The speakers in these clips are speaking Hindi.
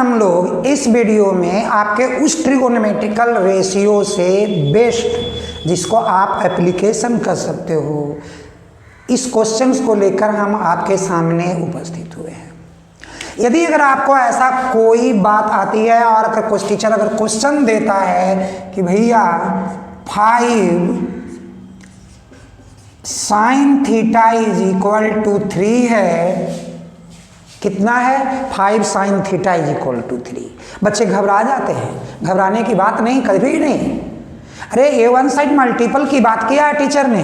हम लोग इस वीडियो में आपके उस ट्रिगोनोमेट्रिकल रेशियो से बेस्ट, जिसको आप एप्लीकेशन कर सकते हो, इस क्वेश्चंस को लेकर हम आपके सामने उपस्थित हुए हैं। यदि अगर आपको ऐसा कोई बात आती है और अगर टीचर अगर क्वेश्चन देता है कि भैया 5 sin theta is equal to 3 है, कितना है 5 sin theta is equal to 3, बच्चे घबरा जाते हैं। घबराने की बात नहीं, कभी नहीं। अरे ए वन साइड मल्टीपल की बात किया है टीचर ने,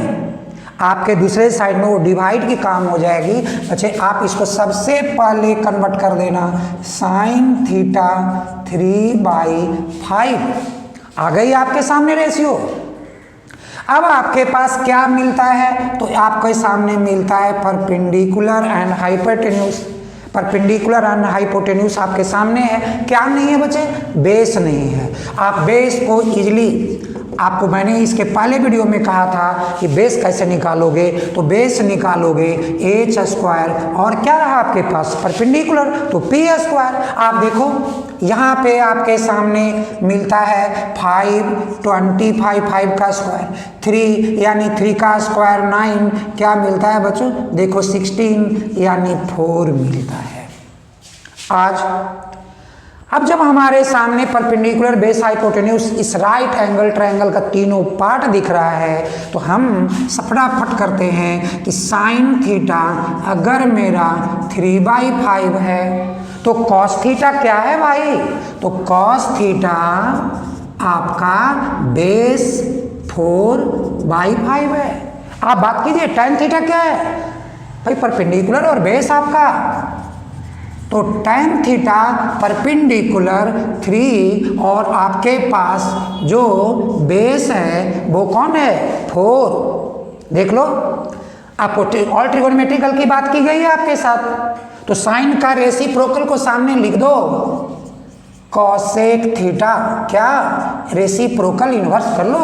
आपके दूसरे साइड में वो डिवाइड की काम हो जाएगी। बच्चे आप इसको सबसे पहले कन्वर्ट कर देना, sin थीटा 3/5 आ गई आपके सामने रेशियो। अब आपके पास क्या मिलता है, तो आपके सामने मिलता है perpendicular and hypotenuse. Perpendicular and hypotenuse आपके सामने है। क्या नहीं है बच्चे? बेस नहीं है। आप बेस को इजीली, आपको मैंने इसके पहले वीडियो में कहा था कि बेस कैसे निकालोगे, तो बेस निकालोगे h स्क्वायर और क्या रहा आपके पास परपेंडिकुलर, तो p स्क्वायर। आप देखो यहाँ पे आपके सामने मिलता है 5 25 5 का स्क्वायर 3 यानी 3 का स्क्वायर 9, क्या मिलता है बच्चों? देखो 16 यानी 4 मिलता है। आज अब जब हमारे सामने परपेंडिकुलर बेस हाइपोटेन्यूज इस राइट एंगल ट्रायंगल का तीनों पार्ट दिख रहा है, तो हम फटाफट करते हैं कि साइन थीटा अगर मेरा 3/5 है तो कॉस थीटा क्या है भाई? तो कॉस थीटा आपका बेस 4/5 है। आप बात कीजिए tan थीटा क्या है भाई? परपेंडिकुलर और बेस आपका, तो tan थीटा परपेंडिकुलर 3 और आपके पास जो बेस है वो कौन है? 4। देख लो, आपको ऑल ट्रिगोनोमेट्रिकल की बात की गई है आपके साथ, तो साइन का रेसिप्रोकल को सामने लिख दो। कॉसेक थीटा क्या? रेसिप्रोकल इन्वर्स कर लो,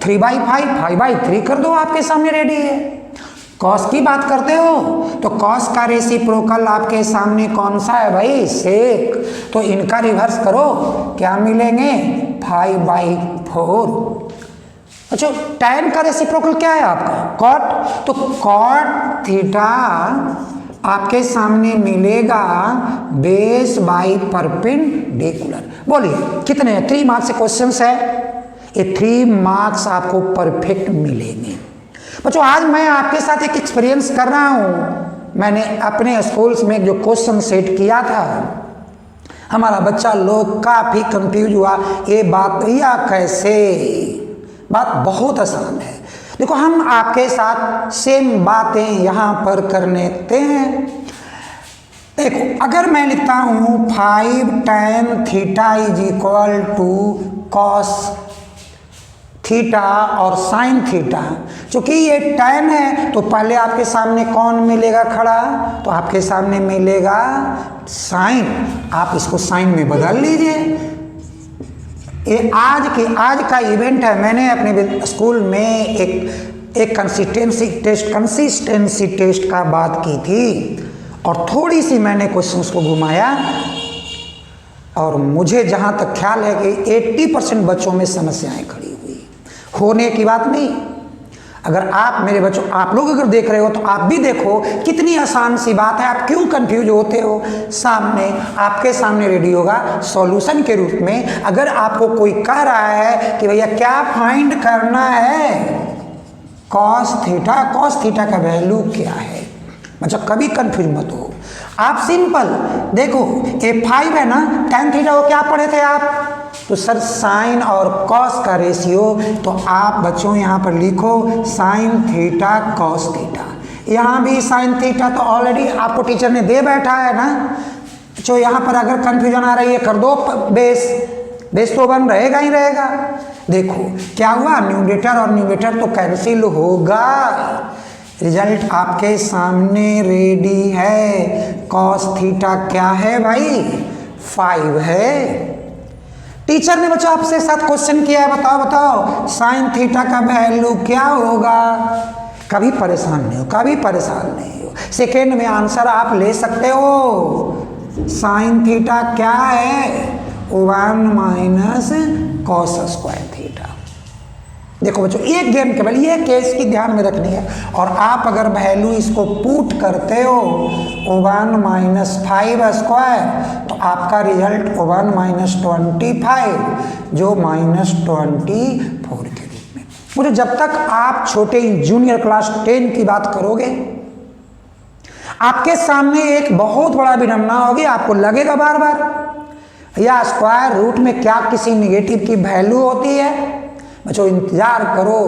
3/5 5/3 कर दो, आपके सामने रेडी है। कॉस की बात करते हो तो कॉस का रेसिप्रोकल आपके सामने कौन सा है भाई? सेक। तो इनका रिवर्स करो, क्या मिलेंगे? 5/4। अच्छा, tan का रेसिप्रोकल क्या है आपका? कॉट। तो कॉट थीटा आपके सामने मिलेगा बेस बाई परपेंडिकुलर। बोलिए कितने? 3 मार्क्स से क्वेश्चन है, ये 3 मार्क्स आपको परफेक्ट मिलेंगे। बच्चों आज मैं आपके साथ एक एक्सपीरियंस कर रहा हूँ। मैंने अपने स्कूल्स में जो क्वेश्चन सेट किया था, हमारा बच्चा लोग काफ़ी कंफ्यूज हुआ, ये बात भैया कैसे? बात बहुत आसान है। देखो हम आपके साथ सेम बातें यहाँ पर कर लेते हैं। देखो अगर मैं लिखता हूँ 5 tan theta is equal to cos theta और साइन थीटा, चूंकि ये tan है तो पहले आपके सामने कौन मिलेगा खड़ा? तो आपके सामने मिलेगा साइन। आप इसको साइन में बदल लीजिए। ये आज का इवेंट है। मैंने अपने स्कूल में एक कंसिस्टेंसी टेस्ट का बात की थी और थोड़ी सी मैंने क्वेश्चंस को घुमाया और मुझे जहाँ तक ख्याल है कि 80% बच्चों में समस्याएं खड़ी हुई। होने की बात नहीं। अगर आप मेरे बच्चों, आप लोग अगर देख रहे हो तो आप भी देखो कितनी आसान सी बात है। आप क्यों कंफ्यूज होते हो? सामने आपके सामने रेडी होगा सॉल्यूशन के रूप में। अगर आपको कोई कह रहा है कि भैया क्या फाइंड करना है? कॉस थीटा का वैल्यू क्या है? मतलब कभी कंफ्यूज मत हो। आप सिंपल देखो, ये 5 है ना, tan थीटा वो क्या पढ़े थे आप? तो सर साइन और कॉस का रेशियो, तो आप बच्चों यहाँ पर लिखो साइन थीटा कॉस थीटा। यहाँ भी साइन थीटा तो ऑलरेडी आपको टीचर ने दे बैठा है ना। तो यहाँ पर अगर कंफ्यूजन आ रही है कर दो बेस तो बन रहेगा ही रहेगा। देखो क्या हुआ, न्यूमरेटर और न्यूमरेटर तो कैंसिल होगा। रिजल्ट आपके सामने रेडी है। कॉस थीटा क्या है भाई? 5 है। टीचर ने बच्चों आपसे साथ क्वेश्चन किया है, बताओ साइन थीटा का वैल्यू क्या होगा? कभी परेशान नहीं हो, कभी परेशान नहीं हो। सेकेंड में आंसर आप ले सकते हो। साइन थीटा क्या है, 1 माइनस कॉस स्क्वायर थीटा। देखो बच्चों, एक गेम केवल ये केस की ध्यान में रखनी है, और आप अगर वैल्यू इसको पुट करते हो 1 माइनस 5 स्क्वायर, तो आपका रिजल्ट 1 माइनस 25 जो -24 के रूप में। मुझे जब तक आप छोटे जूनियर क्लास 10 की बात करोगे, आपके सामने एक बहुत बड़ा विडंबना होगी, आपको लगेगा बार बार या स्क्वायर रूट में क्या किसी निगेटिव की वैल्यू होती है। बच्चों इंतजार करो,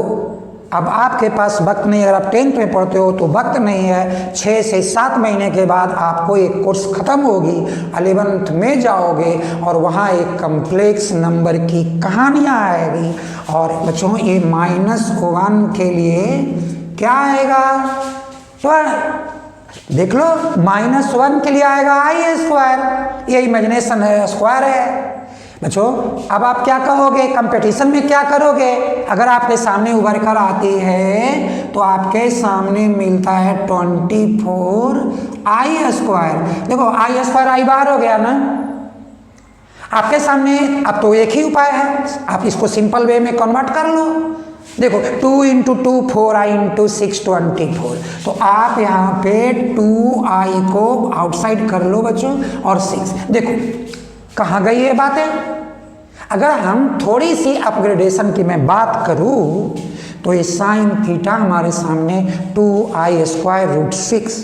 अब आपके पास वक्त नहीं है। अगर आप 10th में पढ़ते हो तो वक्त नहीं है। 6 से 7 महीने के बाद आपको एक कोर्स खत्म होगी, 11th में जाओगे और वहाँ एक कम्प्लेक्स नंबर की कहानियाँ आएगी। और बच्चों ये -1 के लिए क्या आएगा, तो देख लो, -1 के लिए आएगा i स्क्वायर, ये इमेजिनेशन है, स्क्वायर है। बच्चों अब आप क्या कहोगे, कंपटीशन में क्या करोगे, अगर आपके सामने उभर कर आती है तो आपके सामने मिलता है 24 i स्क्वायर। देखो i स्क्वायर i बाहर हो गया ना, आपके सामने अब तो एक ही उपाय है, आप इसको सिंपल वे में कन्वर्ट कर लो। देखो 2 × 2 4i × 6 24, तो आप यहाँ पे 2i को आउटसाइड कर लो बच्चों, और 6 देखो कहाँ गई ये बातें। अगर हम थोड़ी सी अपग्रेडेशन की मैं बात करूँ तो ये साइन थीटा हमारे सामने 2i स्क्वायर रूट 6,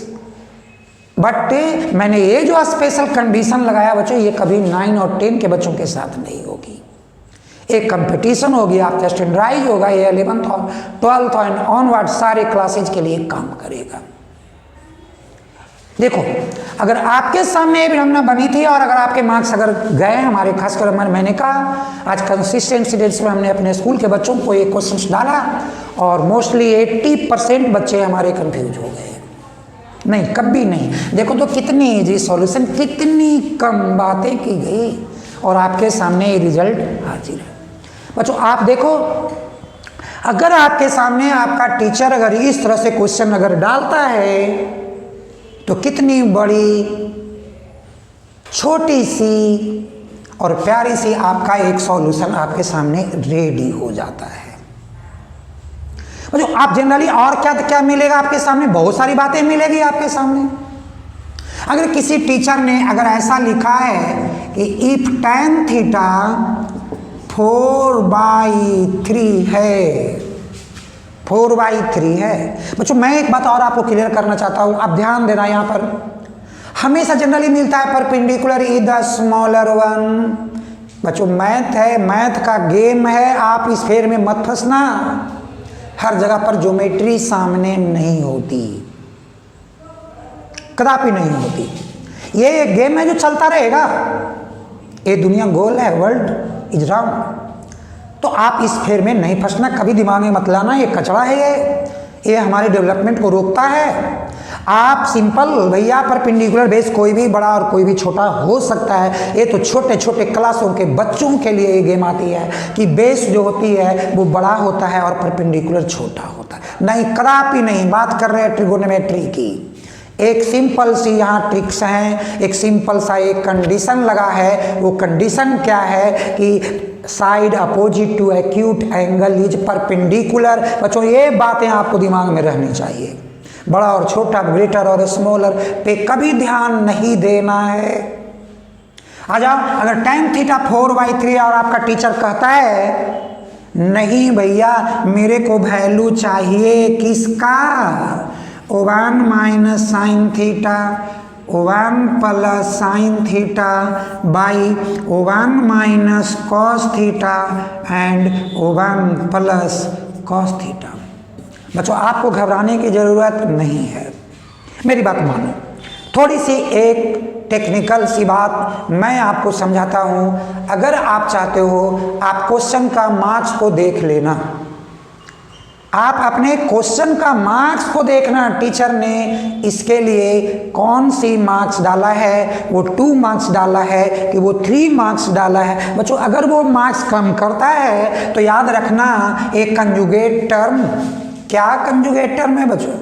बट मैंने ये जो स्पेशल कंडीशन लगाया बच्चों, ये कभी 9 और 10 के बच्चों के साथ नहीं होगी। एक कंपटीशन होगी, आपका स्टैंडर्डाइज होगा, ये 11th और 12th और ऑनवर्ड सारे क्लासेज के लिए काम करेगा। देखो अगर आपके ये विडंबना बनी थी और अगर आपके मार्क्स अगर गए हमारे, खासकर मैंने कहा आज कंसिस्टेंसी डेट्स में हमने अपने स्कूल के बच्चों को एक क्वेश्चन डाला और मोस्टली 80% बच्चे हमारे कंफ्यूज हो गए। नहीं, कभी नहीं। देखो तो कितनी इजी सॉल्यूशन, कितनी कम बातें की गई और आपके सामने ये रिजल्ट हाजिर है। बच्चों आप देखो, अगर आपके सामने आपका टीचर अगर इस तरह से क्वेश्चन अगर डालता है तो कितनी बड़ी छोटी सी और प्यारी सी आपका एक सॉल्यूशन आपके सामने रेडी हो जाता है। मतलब आप जनरली और क्या क्या मिलेगा आपके सामने, बहुत सारी बातें मिलेगी आपके सामने। अगर किसी टीचर ने अगर ऐसा लिखा है कि इफ tan थीटा 4/3 है, 4/3 है। बच्चों मैं एक बात और आपको क्लियर करना चाहता हूं, आप ध्यान देना, यहां पर हमेशा जनरली मिलता है perpendicular is the smaller one. बच्चों मैथ है, मैथ का गेम है, आप इस फेर में मत फंसना। हर जगह पर ज्योमेट्री सामने नहीं होती, कदापि नहीं होती। ये एक गेम है जो चलता रहेगा। ये दुनिया गोल है, वर्ल्ड इज राउंड। तो आप इस फेर में नहीं फंसना, कभी दिमाग में मत लाना ये कचरा है, ये हमारे डेवलपमेंट को रोकता है। आप सिंपल भैया परपेंडिकुलर बेस कोई भी बड़ा और कोई भी छोटा हो सकता है। ये तो छोटे छोटे क्लासों के बच्चों के लिए ये गेम आती है कि बेस जो होती है वो बड़ा होता है और परपेंडिकुलर छोटा होता है। नहीं, कदापि नहीं। बात कर रहे हैं ट्रिगोनोमेट्री की। एक सिंपल सी यहाँ ट्रिक्स हैं, एक सिंपल सा एक कंडीशन लगा है। वो कंडीशन क्या है कि side opposite to acute angle is perpendicular. बच्चों ये बातें आपको दिमाग में रहनी चाहिए। बड़ा और छोटा, ग्रेटर और स्मॉलर पे कभी ध्यान नहीं देना है। आ जाओ, अगर tan थीटा 4/3 और आपका टीचर कहता है नहीं भैया मेरे को वैल्यू चाहिए किसका, 1 minus sine theta 1 plus sine theta by 1 minus cos theta and 1 plus cos theta. बच्चों आपको घबराने की ज़रूरत नहीं है, मेरी बात मानो। थोड़ी सी एक टेक्निकल सी बात मैं आपको समझाता हूँ। अगर आप चाहते हो आप क्वेश्चन का मार्क्स को देख लेना, आप अपने क्वेश्चन का मार्क्स को देखना। टीचर ने इसके लिए कौन सी मार्क्स डाला है, वो 2 मार्क्स डाला है कि वो 3 मार्क्स डाला है। बच्चों अगर वो मार्क्स कम करता है तो याद रखना एक कंजुगेट टर्म, क्या कंजुगेट टर्म है बच्चों,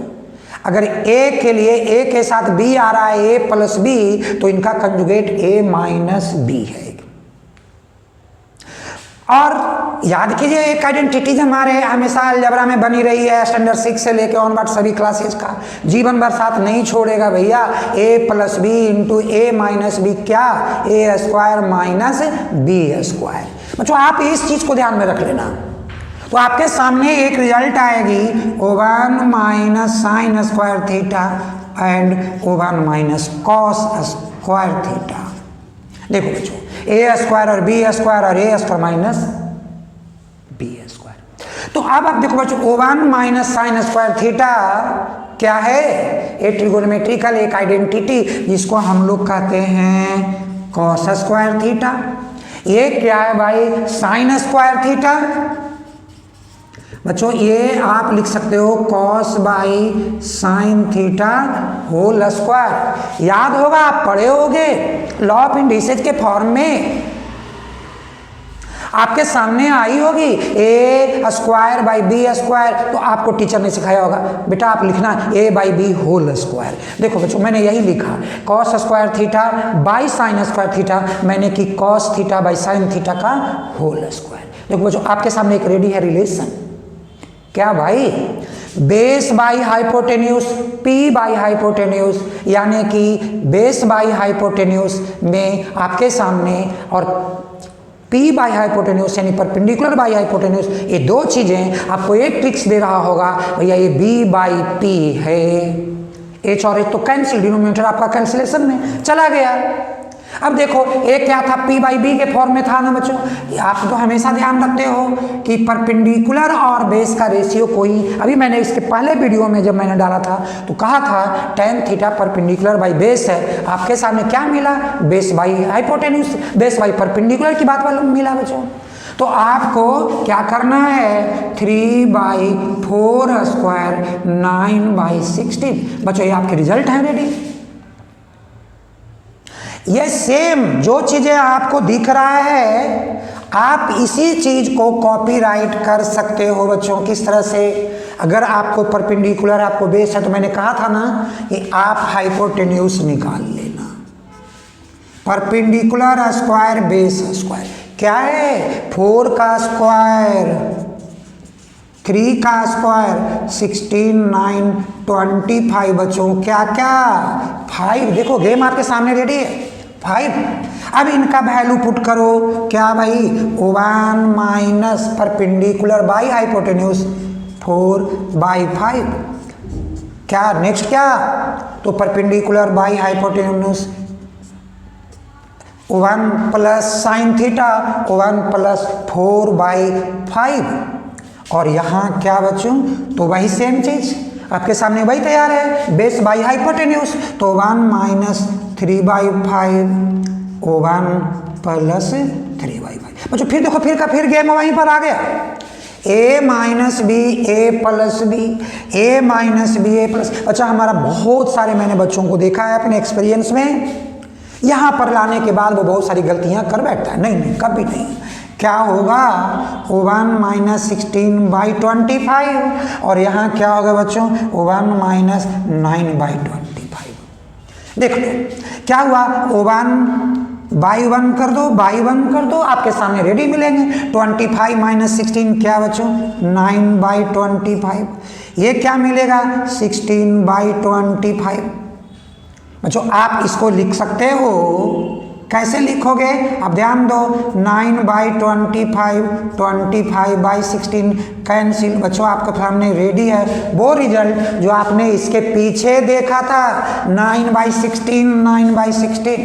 अगर ए के लिए ए के साथ बी आ रहा है, ए प्लस बी, तो इनका कंजुगेट ए माइनस बी है। और याद कीजिए एक आइडेंटिटीज हमारे हमेशा अलजेब्रा में बनी रही है, स्टैंडर्ड 6 से लेके ऑनवर्ड सभी क्लासेस का जीवन भर साथ नहीं छोड़ेगा भैया। ए प्लस बी इंटू ए माइनस बी, क्या ए स्क्वायर माइनस बी स्क्वायर। बच्चों आप इस चीज को ध्यान में रख लेना। तो आपके सामने एक रिजल्ट आएगी O1 minus sign square theta and O1 minus cos square theta. देखो बच्चों ए स्क्वायर और बी स्क्वायर और ए स्क्वायर माइनस बी स्क्वायर। तो अब आप देखो बच्चों O1 minus sign square theta क्या है? ए ट्रिगोनोमेट्रिकल एक आइडेंटिटी जिसको हम लोग कहते हैं कॉस स्क्वायर थीटा। ये क्या है भाई? Sine square theta. बच्चों ये आप लिख सकते हो cos by sine theta whole square. याद होगा, आप पढ़े होंगे लॉ ऑफ इंडिसेज के फॉर्म में आपके सामने आई होगी A square by B square. तो आपको टीचर ने सिखाया होगा बेटा आप लिखना A by B whole square. देखो बच्चों मैंने यही लिखा cos square theta by sine square theta, मैंने की cos theta by sine theta का होल स्क्वायर। देखो बच्चों आपके सामने एक रेडी है रिलेशन। क्या भाई? Base by hypotenuse P by hypotenuse, यानी कि बेस बाई हाइपोटेन्यूज में आपके सामने और पी बाई हाइपोटेन्यूज यानी परपेंडिकुलर बाई हाइपोटेन्यूज, ये दो चीजें आपको एक ट्रिक्स दे रहा होगा भैया ये बी बाई पी है। एच और एच तो कैंसिल, डिनोमिनेटर आपका कैंसिलेशन में चला गया। अब देखो एक क्या था पी बाई बी के फॉर्म में था ना बच्चों। आप तो हमेशा ध्यान रखते हो कि परपेंडिकुलर और बेस का रेशियो कोई, अभी मैंने इसके पहले वीडियो में जब मैंने डाला था तो कहा था tan theta perpendicular by base है। आपके सामने क्या मिला? Base by hypotenuse, base by perpendicular की बात वाला मिला बच्चों। तो आपको क्या करना है? 3/4 स्क्वायर 9/16। बच्चों ये आपके रिजल्ट है रेडी। ये सेम जो चीजें आपको दिख रहा है आप इसी चीज को कॉपीराइट कर सकते हो बच्चों। किस तरह से? अगर आपको परपेंडिकुलर आपको बेस है तो मैंने कहा था ना कि आप हाइपोटेन्यूज निकाल लेना। परपेंडिकुलर स्क्वायर बेस स्क्वायर क्या है? 4 का स्क्वायर 3 का स्क्वायर 16 9 25 बच्चों क्या क्या 5। देखो गेम आपके सामने रेडी है 5। अब इनका वैल्यू पुट करो। क्या भाई? O1 minus perpendicular by hypotenuse 4/5। क्या नेक्स्ट क्या? तो perpendicular by hypotenuse O1 plus sine theta O1 plus 4/5। और यहाँ क्या बच्चों? तो वही सेम चीज आपके सामने वही तैयार है बेस बाई हाइपोटेन्यूज। तो 1 माइनस 3/5 O1 प्लस 3/5। बच्चों फिर देखो फिर गेम वहीं पर आ गया। ए माइनस बी ए प्लस बी ए माइनस बी ए प्लस। अच्छा हमारा बहुत सारे मैंने बच्चों को देखा है अपने एक्सपीरियंस में, यहाँ पर लाने के बाद वो बहुत सारी गलतियाँ कर बैठता है। नहीं कभी नहीं। क्या होगा? O1 माइनस 16/25 और यहाँ क्या होगा बच्चों? O1 minus 9/25। देख लो क्या हुआ? O1 बाई 1 कर दो बाई 1 कर दो आपके सामने रेडी मिलेंगे। 25 माइनस 16 क्या बच्चों? 9/25। ये क्या मिलेगा? 16/25। बच्चों आप इसको लिख सकते हो। कैसे लिखोगे? अब ध्यान दो 9/25 25/16 कैंसिल। बच्चों आपके सामने रेडी है वो रिजल्ट जो आपने इसके पीछे देखा था 9/16 9/16।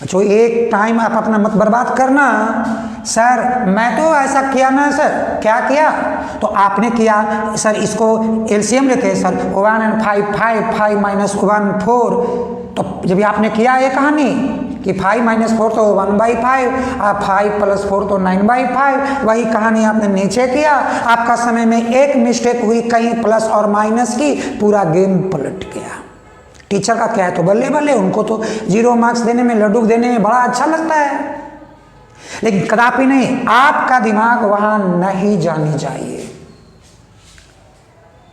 बच्चों एक टाइम आप अपना मत बर्बाद करना। सर मैं तो ऐसा किया ना सर। क्या किया? तो आपने किया सर इसको एलसीएम लेते हैं सर 1 and 5 5 5 माइनस 1 4। तो जब आपने किया ये कहानी कि 5 माइनस 4 तो 1/5 और 5 प्लस 4 तो 9/5, वही कहानी आपने नीचे किया। आपका समय में एक मिस्टेक हुई कहीं प्लस और माइनस की, पूरा गेम पलट गया। टीचर का क्या है तो बल्ले बल्ले, उनको तो 0 मार्क्स देने में लड्डू देने में बड़ा अच्छा लगता है, लेकिन कदापि नहीं। आपका दिमाग वहां नहीं जानी चाहिए।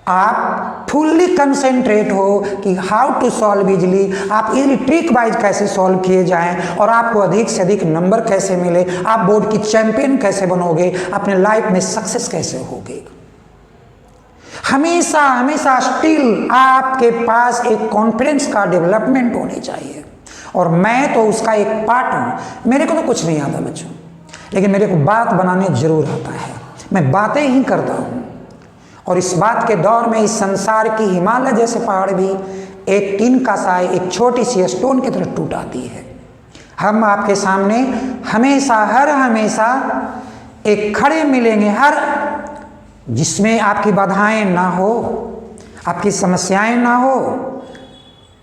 आप फुल्ली कंसेंट्रेट हो कि हाउ टू सॉल्व इजली, आप इजली ट्रिक वाइज कैसे सॉल्व किए जाएं और आपको अधिक से अधिक नंबर कैसे मिले, आप बोर्ड की चैंपियन कैसे बनोगे, अपने लाइफ में सक्सेस कैसे होगे। हमेशा हमेशा स्टिल आपके पास एक कॉन्फिडेंस का डेवलपमेंट होनी चाहिए, और मैं तो उसका एक पार्ट हूँ। मेरे को तो कुछ नहीं आता बच्चों, लेकिन मेरे को बात बनाने जरूर आता है। मैं बातें ही करता हूँ, और इस बात के दौर में इस संसार की हिमालय जैसे पहाड़ भी एक टीन का साय, एक छोटी सी स्टोन की तरह टूट आती है। हम आपके सामने हमेशा हर हमेशा एक खड़े मिलेंगे, हर जिसमें आपकी बाधाएं ना हो, आपकी समस्याएं ना हो,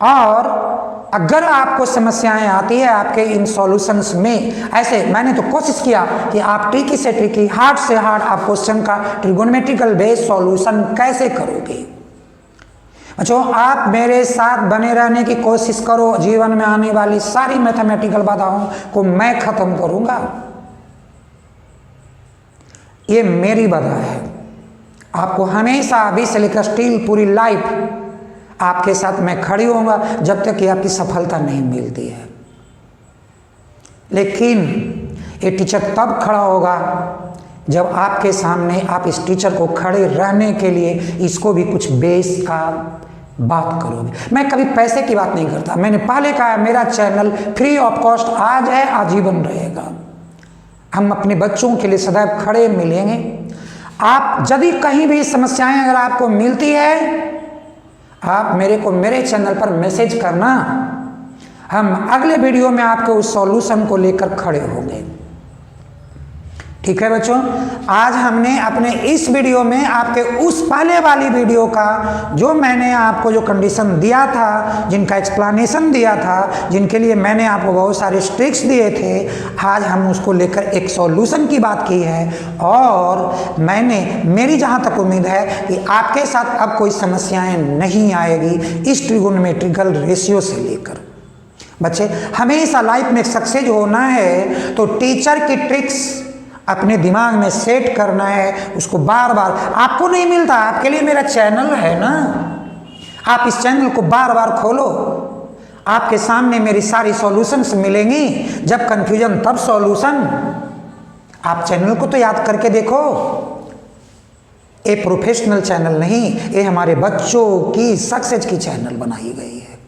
और अगर आपको समस्याएं आती है आपके इन सॉल्यूशंस में, ऐसे मैंने तो कोशिश किया कि आप ट्रिकी से ट्रिकी, हार्ड से हार्ड आप क्वेश्चन का ट्रिगोनोमेट्रिकल बेस्ड सॉल्यूशन कैसे करोगे। बच्चों, आप मेरे साथ बने रहने की कोशिश करो, जीवन में आने वाली सारी मैथमेटिकल बाधाओं को मैं खत्म करूंगा। ये मेरी बाधा है। आपको हमेशा अभी से लेकर स्टिल पूरी लाइफ आपके साथ मैं खड़ी होऊंगा जब तक कि आपकी सफलता नहीं मिलती है। लेकिन ये टीचर तब खड़ा होगा जब आपके सामने आप इस टीचर को खड़े रहने के लिए इसको भी कुछ बेस का बात करोगे। मैं कभी पैसे की बात नहीं करता। मैंने पहले कहा मेरा चैनल फ्री ऑफ कॉस्ट आज है, आजीवन रहेगा। हम अपने बच्चों के लिए सदैव खड़े मिलेंगे। आप यदि कहीं भी समस्याएं अगर आपको मिलती है, आप मेरे को मेरे चैनल पर मैसेज करना, हम अगले वीडियो में आपके उस सॉल्यूशन को लेकर खड़े होंगे। ठीक है बच्चों, आज हमने अपने इस वीडियो में आपके उस पहले वाली वीडियो का जो मैंने आपको जो कंडीशन दिया था, जिनका एक्सप्लेनेशन दिया था, जिनके लिए मैंने आपको बहुत सारे ट्रिक्स दिए थे, आज हम उसको लेकर एक सॉल्यूशन की बात की है। और मेरी जहाँ तक उम्मीद है कि आपके साथ अब कोई समस्याएं नहीं आएगी इस ट्रिगोनोमेट्रिकल रेशियो से लेकर। बच्चे, हमेशा लाइफ में सक्सेस होना है तो टीचर की ट्रिक्स अपने दिमाग में सेट करना है, उसको बार बार। आपको नहीं मिलता, आपके लिए मेरा चैनल है ना, आप इस चैनल को बार बार खोलो, आपके सामने मेरी सारी सॉल्यूशंस मिलेंगी। जब कंफ्यूजन तब सॉल्यूशन। आप चैनल को तो याद करके देखो। ये प्रोफेशनल चैनल नहीं, ये हमारे बच्चों की सक्सेस की चैनल बनाई गई है।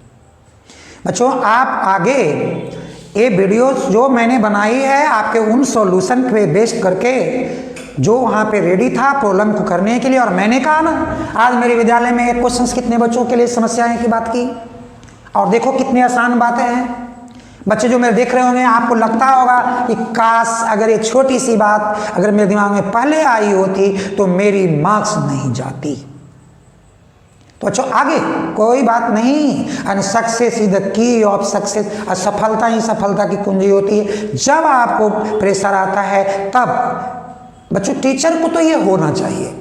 बच्चों, आप आगे ये वीडियोस जो मैंने बनाई है आपके उन सॉल्यूशन पे बेस्ड करके जो वहाँ पे रेडी था प्रॉब्लम को करने के लिए। और मैंने कहा ना, आज मेरे विद्यालय में एक क्वेश्चन कितने बच्चों के लिए समस्याएं की बात की, और देखो कितनी आसान बातें हैं। बच्चे जो मेरे देख रहे होंगे, आपको लगता होगा कि काश अगर ये छोटी सी बात अगर मेरे दिमाग में पहले आई होती तो मेरी मार्क्स नहीं जाती। तो बच्चों, आगे कोई बात नहीं। And success is the key of success. असफलता ही सफलता की कुंजी होती है। जब आपको प्रेशर आता है तब बच्चों, टीचर को तो ये होना चाहिए।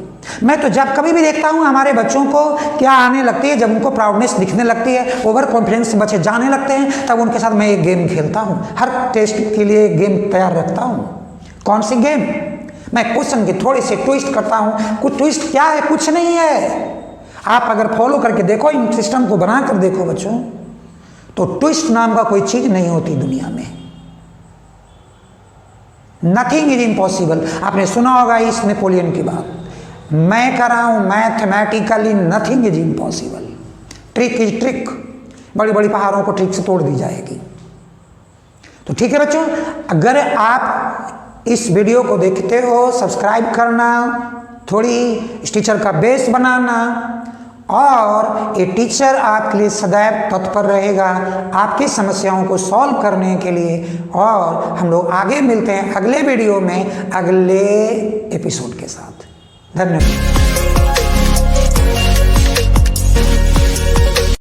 मैं तो जब कभी भी देखता हूँ हमारे बच्चों को क्या आने लगती है, जब उनको प्राउडनेस दिखने लगती है, ओवर कॉन्फिडेंस बच्चे जाने लगते हैं, तब उनके साथ मैं एक गेम खेलता हूँ। हर टेस्ट के लिए एक गेम तैयार रखता हूँ। कौन सी गेम? मैं क्वेश्चन की थोड़ी सी ट्विस्ट करता हूँ। कुछ ट्विस्ट क्या है? कुछ नहीं है। आप अगर फॉलो करके देखो, इन सिस्टम को बना कर देखो बच्चों, तो ट्विस्ट नाम का कोई चीज नहीं होती दुनिया में। Nothing is impossible. आपने सुना होगा इस नेपोलियन की बात, मैं कर रहा हूं mathematically nothing is impossible. Trick is trick. बड़ी बड़ी पहाड़ों को ट्रिक से तोड़ दी जाएगी। तो ठीक है बच्चों, अगर आप इस वीडियो को देखते हो, सब्सक्राइब करना, थोड़ी इस टीचर का बेस बनाना, और ये टीचर आपके लिए सदैव तत्पर रहेगा आपकी समस्याओं को सॉल्व करने के लिए। और हम लोग आगे मिलते हैं अगले वीडियो में अगले एपिसोड के साथ। धन्यवाद।